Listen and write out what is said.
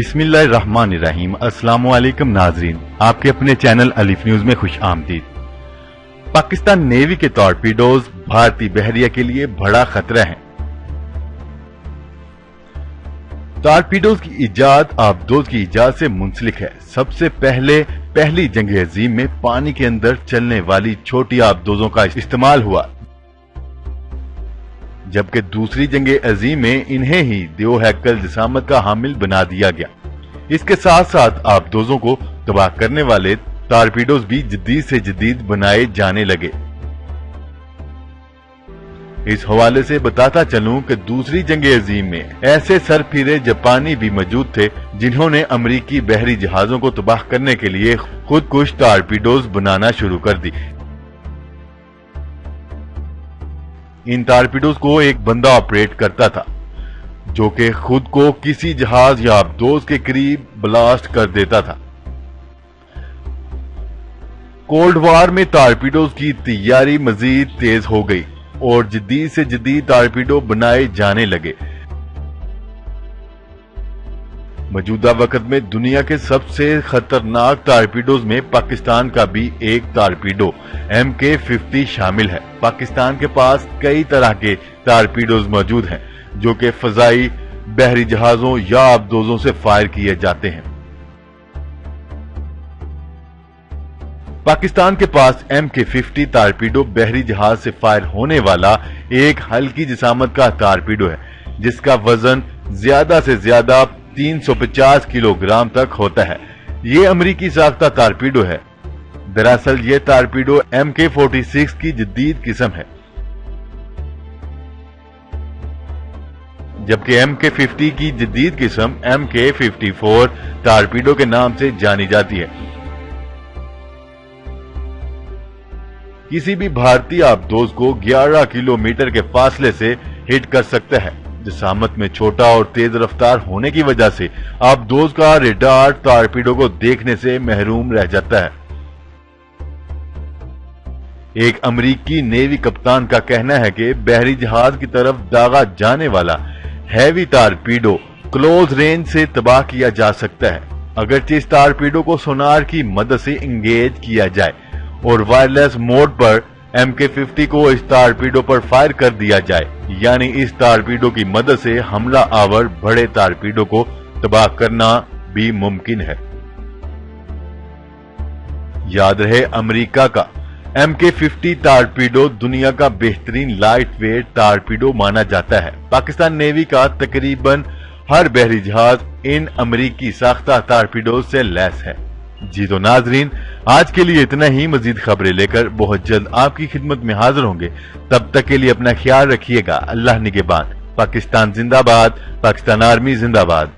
बिस्मिल्लाहिर्रहमानिर्रहीम। अस्सलाम वालेकुम नाजरीन, आपके अपने चैनल अलीफ न्यूज में खुश आमदीद। पाकिस्तान नेवी के टॉर्पीडोज भारतीय बहरिया के लिए बड़ा खतरा है। टॉर्पीडोज की इजाद आबदोज की इजाद से मुंसलिक है। सबसे पहली जंग अजीम में पानी के अंदर चलने वाली छोटी आबदोजों का इस्तेमाल हुआ, जबकि दूसरी जंग अजीम में इन्हें ही दो हैकल जिसामत का हामिल बना दिया गया। इसके साथ साथ आबदोजों को तबाह करने वाले टॉर्पीडोज भी जदीद से जदीद बनाए जाने लगे। इस हवाले से बताता चलूं कि दूसरी जंग अजीम में ऐसे सरफिरे जापानी भी मौजूद थे जिन्होंने अमरीकी बहरी जहाजों को तबाह करने के लिए खुदकुश टॉर्पीडोज बनाना शुरू कर दी। इन टॉर्पीडोज को एक बंदा ऑपरेट करता था, जो कि खुद को किसी जहाज या आबदोज के करीब ब्लास्ट कर देता था। कोल्ड वार में टॉर्पीडोज की तैयारी मजीद तेज हो गई और जदीद से जदीद टॉर्पीडो बनाए जाने लगे। मौजूदा वक्त में दुनिया के सबसे खतरनाक टॉर्पीडोज में पाकिस्तान का भी एक टॉर्पीडो MK-50 शामिल है। पाकिस्तान के पास कई तरह के टॉर्पीडोज मौजूद हैं, जो कि फजाई बहरी जहाजों या आबदोजों से फायर किए जाते हैं। पाकिस्तान के पास MK-50 टॉर्पीडो बहरी जहाज से फायर होने वाला एक हल्की जिसामत का टॉर्पीडो है, जिसका वजन ज्यादा से ज्यादा 350 किलोग्राम तक होता है। ये अमरीकी साख्ता टॉर्पीडो है। दरअसल ये टॉर्पीडो MK-46 की जदीद किस्म है, जबकि MK-50 की जदीद किस्म MK-54 टॉर्पीडो के नाम से जानी जाती है। किसी भी भारतीय आबदोज को 11 किलोमीटर के फासले से हिट कर सकता है। जिसामत में छोटा और तेज रफ्तार होने की वजह से आबदोज का रेडार टॉर्पीडो को देखने से महरूम रह जाता है। एक अमरीकी नेवी कप्तान का कहना है कि बहरी जहाज की तरफ दागा जाने वाला हैवी टॉर्पीडो क्लोज रेंज से तबाह किया जा सकता है, अगरचे इस टॉर्पीडो को सोनार की मदद से इंगेज किया जाए और वायरलेस मोड पर MK-50 को इस टॉर्पीडो पर फायर कर दिया जाए, यानी इस टॉर्पीडो की मदद से हमला आवर बड़े टॉर्पीडो को तबाह करना भी मुमकिन है। याद रहे, अमेरिका का MK-50 टॉर्पीडो दुनिया का बेहतरीन लाइट वेट टॉर्पीडो माना जाता है। पाकिस्तान नेवी का तकरीबन हर बहरी जहाज इन अमरीकी साख्ता टॉर्पीडो से लैस है। जी तो नाजरीन, आज के लिए इतना ही। मजीद खबरें लेकर बहुत जल्द आपकी खिदमत में हाजिर होंगे। तब तक के लिए अपना ख्याल रखिएगा। अल्लाह निगहबान। पाकिस्तान जिंदाबाद, पाकिस्तान आर्मी जिंदाबाद।